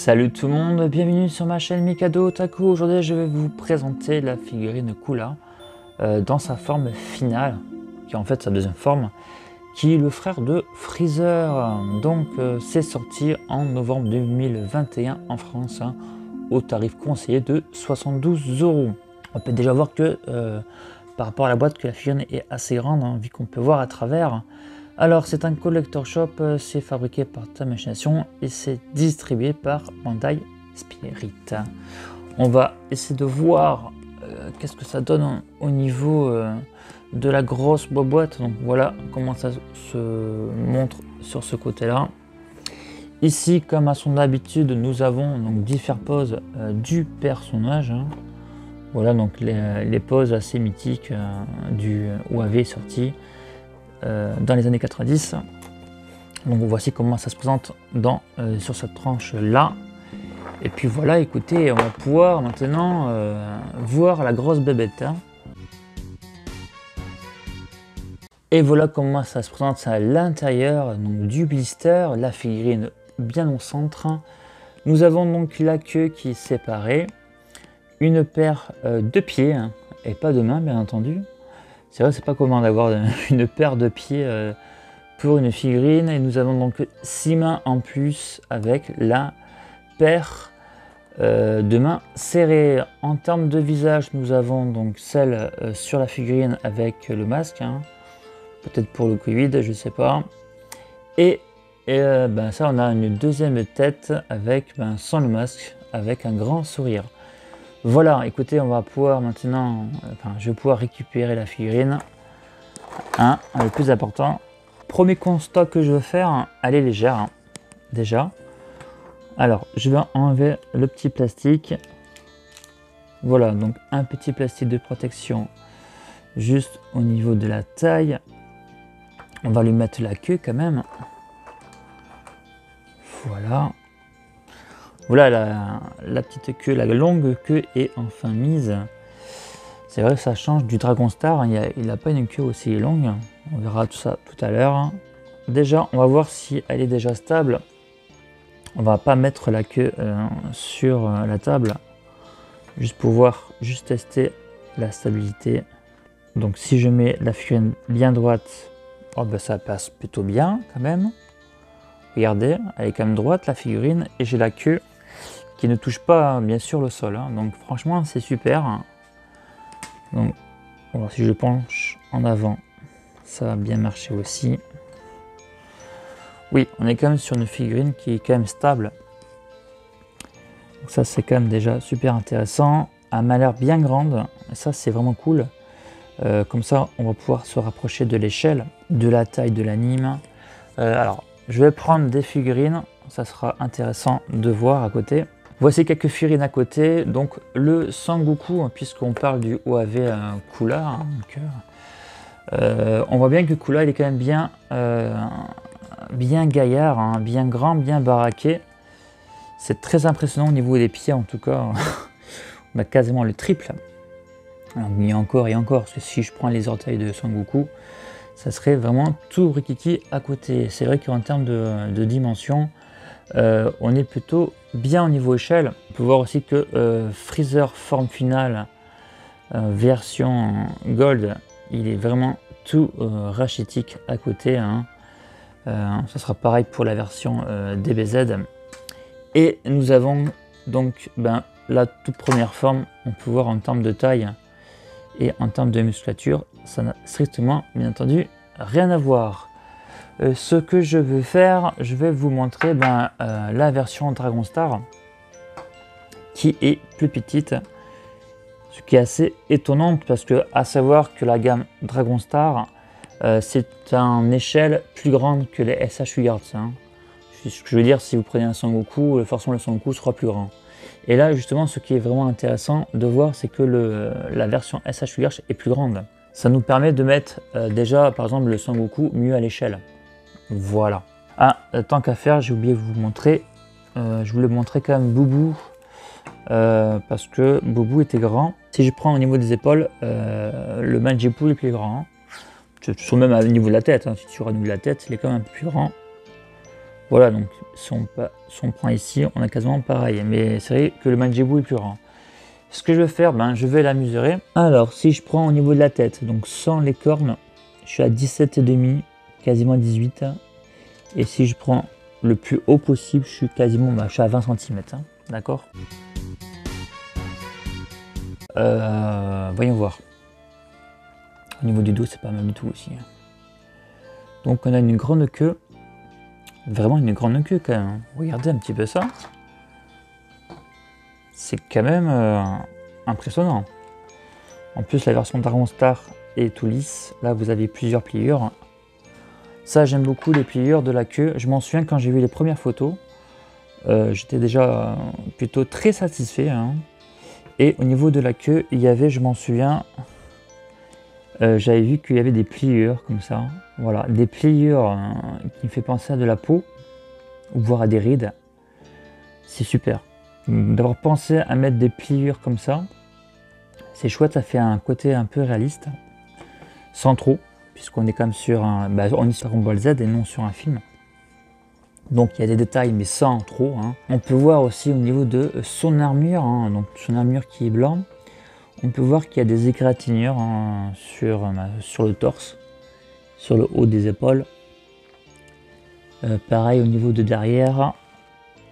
Salut tout le monde, bienvenue sur ma chaîne Mikado Otaku. Aujourd'hui je vais vous présenter la figurine Coola dans sa forme finale, qui est en fait sa deuxième forme, qui est le frère de Freezer. Donc c'est sorti en novembre 2021 en France, au tarif conseillé de 72 €. On peut déjà voir que par rapport à la boîte que la figurine est assez grande, vu qu'on peut voir à travers. Alors c'est un collector shop, c'est fabriqué par Time Machination et c'est distribué par Bandai Spirit. On va essayer de voir qu'est-ce que ça donne au niveau de la grosse boîte. Donc voilà comment ça se montre sur ce côté là. Ici, comme à son habitude, nous avons donc différentes poses du personnage. Voilà donc les poses assez mythiques du OAV sorti dans les années 90. Donc voici comment ça se présente sur cette tranche là. Et puis voilà, écoutez, on va pouvoir maintenant voir la grosse bébête. Et voilà comment ça se présente à l'intérieur du blister, la figurine bien au centre. Nous avons donc la queue qui est séparée, une paire de pieds et pas de mains bien entendu. C'est vrai, c'est pas commun d'avoir une paire de pieds pour une figurine. Et nous avons donc 6 mains en plus avec la paire de mains serrées. En termes de visage, nous avons donc celle sur la figurine avec le masque. Peut-être pour le Covid, je sais pas. Et ça, on a une deuxième tête avec sans le masque, avec un grand sourire. Voilà, écoutez, on va pouvoir maintenant, je vais pouvoir récupérer la figurine. Le plus important, premier constat que je veux faire, elle est légère, déjà. Alors, je vais enlever le petit plastique. Voilà, donc un petit plastique de protection juste au niveau de la taille. On va lui mettre la queue quand même. Voilà. Voilà la petite queue, la longue queue est enfin mise. C'est vrai que ça change du Dragon Star, il n'a pas une queue aussi longue. On verra tout ça tout à l'heure. Déjà, on va voir si elle est déjà stable. On va pas mettre la queue sur la table, juste pour voir, juste tester la stabilité. Donc si je mets la figurine bien droite, ça passe plutôt bien quand même. Regardez, elle est quand même droite la figurine et j'ai la queue qui ne touche pas bien sûr le sol. Donc franchement c'est super. Donc voilà, si je penche en avant, ça va bien marcher aussi. Oui, on est quand même sur une figurine qui est quand même stable. Donc ça c'est quand même déjà super intéressant. Elle m'a l'air bien grande, et ça c'est vraiment cool. Comme ça on va pouvoir se rapprocher de l'échelle, de la taille de l'anime. Alors je vais prendre des figurines, ça sera intéressant de voir à côté. Voici quelques figurines à côté, donc le Sangoku, puisqu'on parle du OAV Coola. On voit bien que Coola il est quand même bien gaillard, bien grand, bien baraqué. C'est très impressionnant au niveau des pieds en tout cas. On a quasiment le triple. Alors, il y a encore et encore, parce que si je prends les orteils de Sangoku, ça serait vraiment tout rikiki à côté. C'est vrai qu'en termes de dimension, on est plutôt bien au niveau échelle. On peut voir aussi que Freezer forme finale version Gold, il est vraiment tout rachitique à côté. Ça sera pareil pour la version DBZ. Et nous avons donc la toute première forme. On peut voir en termes de taille et en termes de musculature, ça n'a strictement bien entendu rien à voir. Ce que je vais faire, je vais vous montrer la version Dragon Star qui est plus petite, ce qui est assez étonnant parce que à savoir que la gamme Dragon Star c'est une échelle plus grande que les SH Figures. Ce que je veux dire, si vous prenez un Sangoku, forcément le Sangoku sera plus grand. Et là justement ce qui est vraiment intéressant de voir, c'est que la version SH Figures est plus grande. Ça nous permet de mettre déjà par exemple le Sangoku mieux à l'échelle. Voilà. Tant qu'à faire, j'ai oublié de vous montrer. Je voulais montrer quand même Boubou. Parce que Boubou était grand. Si je prends au niveau des épaules, le Manjipu est plus grand. Même au niveau de la tête. Si tu regardes au niveau de la tête, il est quand même un peu plus grand. Voilà, donc si on prend ici, on a quasiment pareil. Mais c'est vrai que le Manjibu est plus grand. Ce que je vais faire, je vais la mesurer. Alors, si je prends au niveau de la tête, donc sans les cornes, je suis à 17,5, quasiment 18. Et si je prends le plus haut possible, je suis quasiment je suis à 20 cm. D'accord. Voyons voir. Au niveau du dos, c'est pas mal du tout aussi. Donc on a une grande queue. Vraiment une grande queue quand même. Regardez un petit peu ça. C'est quand même impressionnant. En plus, la version Dragon Star est tout lisse. Là, vous avez plusieurs pliures. Ça, j'aime beaucoup les pliures de la queue. Je m'en souviens quand j'ai vu les premières photos. J'étais déjà plutôt très satisfait. Et au niveau de la queue, il y avait, je m'en souviens, j'avais vu qu'il y avait des pliures comme ça. Voilà, des pliures qui me fait penser à de la peau, ou voire à des rides. C'est super. D'avoir pensé à mettre des pliures comme ça, c'est chouette, ça fait un côté un peu réaliste, sans trop, puisqu'on est quand même sur on est sur Dragon Ball Z et non sur un film. Donc il y a des détails, mais sans trop. On peut voir aussi au niveau de son armure, donc son armure qui est blanc, on peut voir qu'il y a des égratignures sur le torse, sur le haut des épaules. Pareil au niveau de derrière.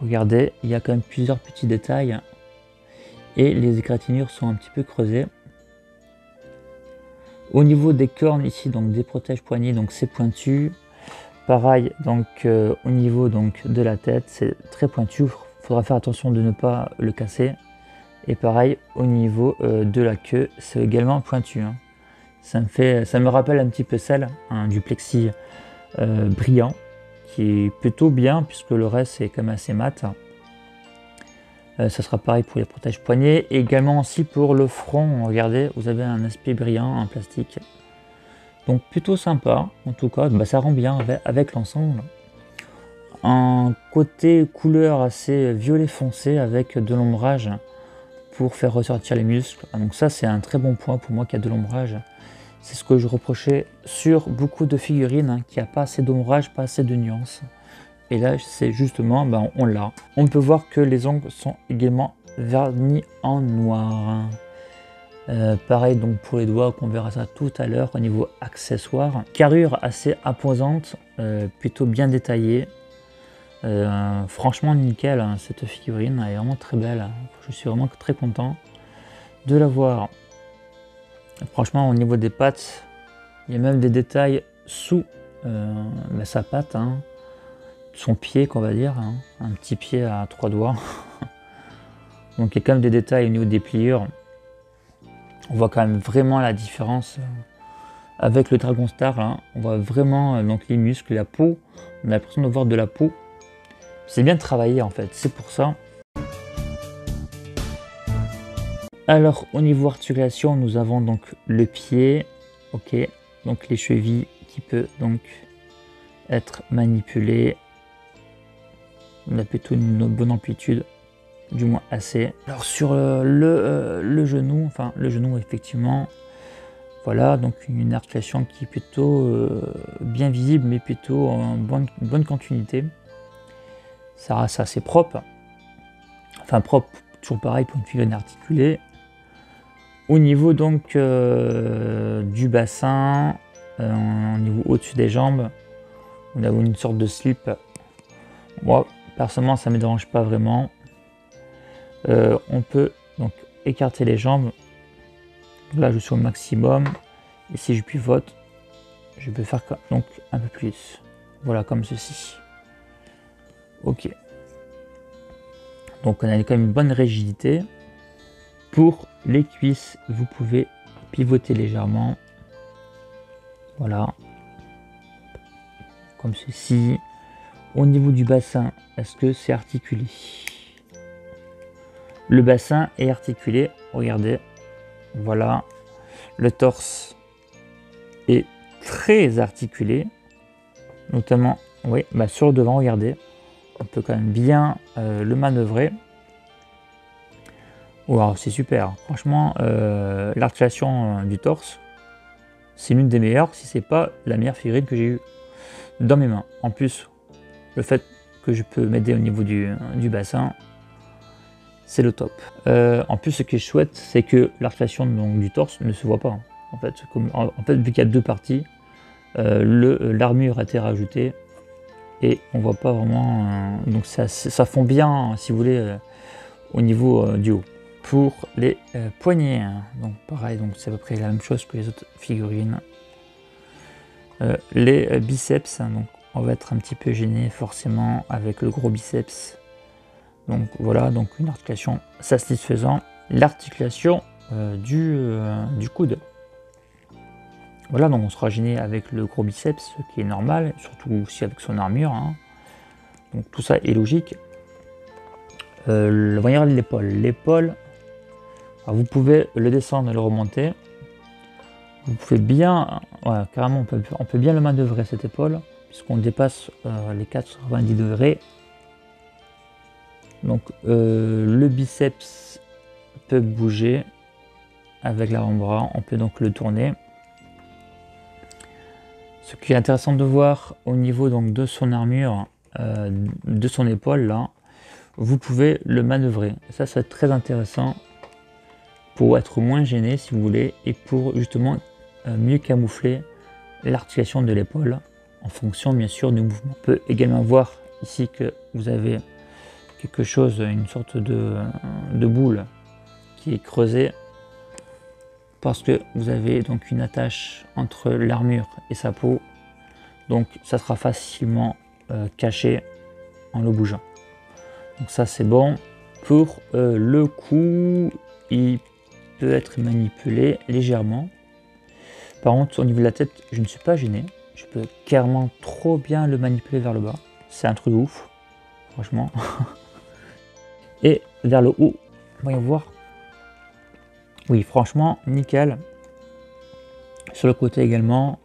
Regardez, il y a quand même plusieurs petits détails et les égratignures sont un petit peu creusées. Au niveau des cornes ici, donc des protèges poignets, donc c'est pointu. Pareil, donc au niveau donc de la tête, c'est très pointu. Il faudra faire attention de ne pas le casser. Et pareil au niveau de la queue, c'est également pointu. Ça me rappelle un petit peu celle du plexi brillant, qui est plutôt bien puisque le reste est quand même assez mat. Ça sera pareil pour les protèges poignets et également aussi pour le front. Regardez, vous avez un aspect brillant en plastique, donc plutôt sympa. En tout cas, ça rend bien avec l'ensemble. Un côté couleur assez violet foncé avec de l'ombrage pour faire ressortir les muscles. Donc ça, c'est un très bon point pour moi qui a de l'ombrage. C'est ce que je reprochais sur beaucoup de figurines, qui a pas assez d'ombrage, pas assez de nuances. Et là, c'est justement, on l'a. On peut voir que les ongles sont également vernis en noir. Pareil donc pour les doigts, qu'on verra ça tout à l'heure au niveau accessoires. Carrure assez imposante, plutôt bien détaillée. Franchement nickel, cette figurine elle est vraiment très belle. Je suis vraiment très content de la voir. Franchement, au niveau des pattes, il y a même des détails sous sa patte, son pied qu'on va dire, un petit pied à 3 doigts. Donc il y a quand même des détails au niveau des pliures. On voit quand même vraiment la différence avec le Dragon Star. Là. On voit vraiment donc les muscles, la peau. On a l'impression de voir de la peau. C'est bien travaillé en fait, c'est pour ça. Alors au niveau articulation, nous avons donc le pied, ok, donc les chevilles qui peut donc être manipulées. On a plutôt une bonne amplitude, du moins assez. Alors sur le genou, le genou effectivement, voilà, donc une articulation qui est plutôt bien visible, mais plutôt en bonne continuité. Ça reste assez propre, propre, toujours pareil pour une figurine articulée. Au niveau donc du bassin, au niveau au-dessus des jambes, on a une sorte de slip. Moi personnellement ça ne me dérange pas vraiment. On peut donc écarter les jambes. Là je suis au maximum et si je pivote, je peux faire donc un peu plus. Voilà, comme ceci. Ok. Donc on a quand même une bonne rigidité. Pour les cuisses, vous pouvez pivoter légèrement. Voilà. Comme ceci. Au niveau du bassin, est-ce que c'est articulé? Le bassin est articulé. Regardez. Voilà. Le torse est très articulé. Notamment, oui, sur le devant, regardez. On peut quand même bien le manœuvrer. Wow, c'est super. Franchement, l'articulation du torse, c'est l'une des meilleures, si c'est pas la meilleure figurine que j'ai eue dans mes mains. En plus, le fait que je peux m'aider au niveau du bassin, c'est le top. En plus, ce qui est chouette, c'est que l'articulation du torse ne se voit pas. En fait, vu qu'il y a deux parties, l'armure a été rajoutée et on voit pas vraiment. Donc ça fond bien, si vous voulez, au niveau du haut. Pour les poignets, donc pareil, donc c'est à peu près la même chose que les autres figurines. Les biceps, donc on va être un petit peu gêné forcément avec le gros biceps. Donc voilà, donc une articulation satisfaisante. L'articulation du coude. Voilà, donc on sera gêné avec le gros biceps, ce qui est normal, surtout aussi avec son armure. Donc tout ça est logique. On va dire l'épaule. L'épaule, vous pouvez le descendre et le remonter. Vous pouvez bien, voilà, carrément, on peut bien le manœuvrer cette épaule, puisqu'on dépasse les 90 degrés. Donc le biceps peut bouger avec l'avant-bras, on peut donc le tourner. Ce qui est intéressant de voir au niveau donc de son armure, de son épaule là, vous pouvez le manœuvrer. Ça va être très intéressant pour être moins gêné si vous voulez, et pour justement mieux camoufler l'articulation de l'épaule en fonction bien sûr du mouvement. On peut également voir ici que vous avez quelque chose, une sorte de boule qui est creusée parce que vous avez donc une attache entre l'armure et sa peau, donc ça sera facilement caché en le bougeant. Donc ça c'est bon. Pour le cou, il peut être manipulé légèrement. Par contre, au niveau de la tête, je ne suis pas gêné. Je peux carrément trop bien le manipuler vers le bas. C'est un truc ouf, franchement. Et vers le haut, voyons voir. Oui, franchement, nickel. Sur le côté également.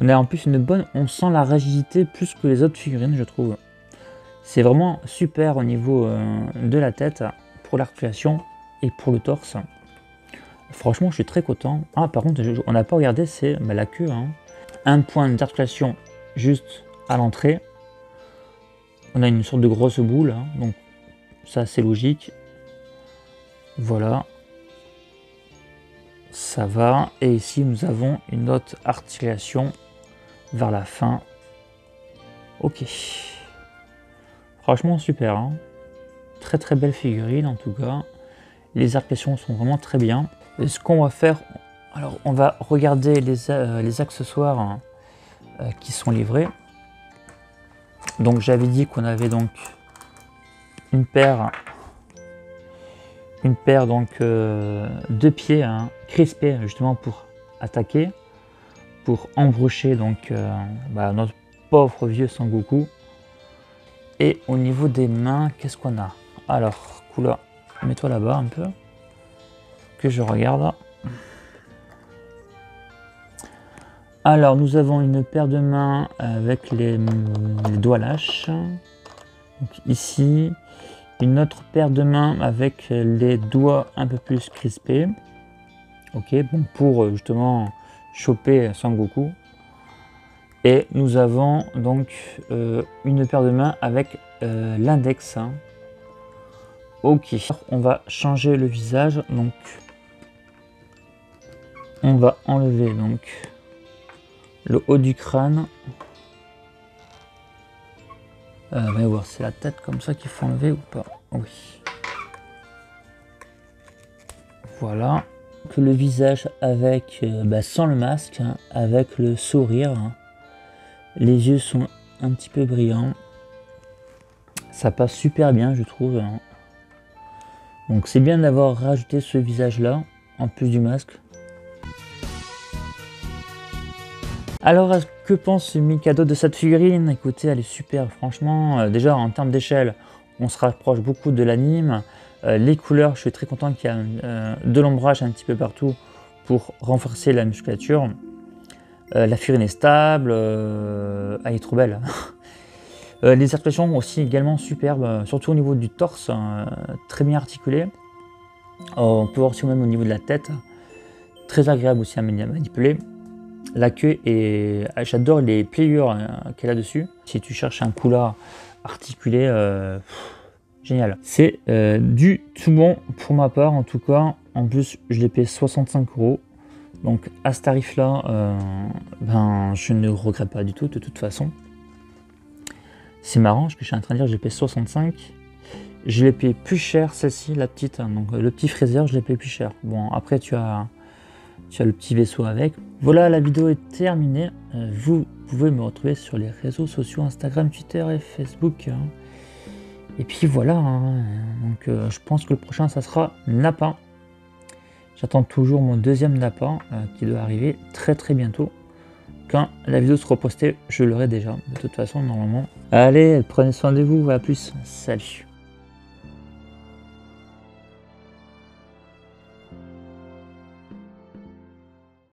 On a en plus une bonne... On sent la rigidité plus que les autres figurines, je trouve. C'est vraiment super au niveau de la tête pour l'articulation et pour le torse. Franchement, je suis très content. Ah, par contre, on n'a pas regardé, c'est la queue. Un point d'articulation juste à l'entrée. On a une sorte de grosse boule, donc ça c'est logique. Voilà. Ça va. Et ici, nous avons une autre articulation vers la fin. Ok. Franchement, super. Très très belle figurine en tout cas. Les articulations sont vraiment très bien. Et ce qu'on va faire, alors on va regarder les accessoires qui sont livrés. Donc j'avais dit qu'on avait donc une paire donc de pieds crispés justement pour attaquer, pour embrocher donc notre pauvre vieux Sangoku. Et au niveau des mains, qu'est-ce qu'on a? Alors, Kula, mets-toi là-bas un peu, que je regarde. Alors, nous avons une paire de mains avec les doigts lâches. Donc, ici, une autre paire de mains avec les doigts un peu plus crispés. Ok, bon, pour justement choper Sangoku. Et nous avons donc une paire de mains avec l'index. Ok, on va changer le visage. Donc, on va enlever donc le haut du crâne. On va voir, c'est la tête comme ça qu'il faut enlever ou pas? Oui. Voilà. Que le visage avec sans le masque, avec le sourire. Les yeux sont un petit peu brillants. Ça passe super bien, je trouve. Donc c'est bien d'avoir rajouté ce visage-là, en plus du masque. Alors, que pense Mikado de cette figurine? Écoutez, elle est super, franchement. Déjà, en termes d'échelle, on se rapproche beaucoup de l'anime. Les couleurs, je suis très content qu'il y ait de l'ombrage un petit peu partout pour renforcer la musculature. La figurine est stable, elle est trop belle. Les articulations aussi également superbes, surtout au niveau du torse, très bien articulé. On peut voir aussi même au niveau de la tête, très agréable aussi à manipuler. La queue est, j'adore les pliures qu'elle a dessus. Si tu cherches un Kula articulé, génial. C'est du tout bon pour ma part en tout cas. En plus, je l'ai payé 65 €. Donc à ce tarif-là, ben, je ne regrette pas du tout de toute façon. C'est marrant, ce que je suis en train de dire, j'ai payé 65. Je l'ai payé plus cher celle-ci, la petite. Hein, donc le petit fraiseur, je l'ai payé plus cher. Bon, après tu as le petit vaisseau avec. Voilà, la vidéo est terminée. Vous pouvez me retrouver sur les réseaux sociaux, Instagram, Twitter et Facebook. Hein. Et puis voilà, hein. Donc je pense que le prochain, ça sera Nappa. J'attends toujours mon deuxième Nappa qui doit arriver très très bientôt. Quand la vidéo sera postée, je l'aurai déjà, de toute façon, normalement. Allez, prenez soin de vous, à plus, salut.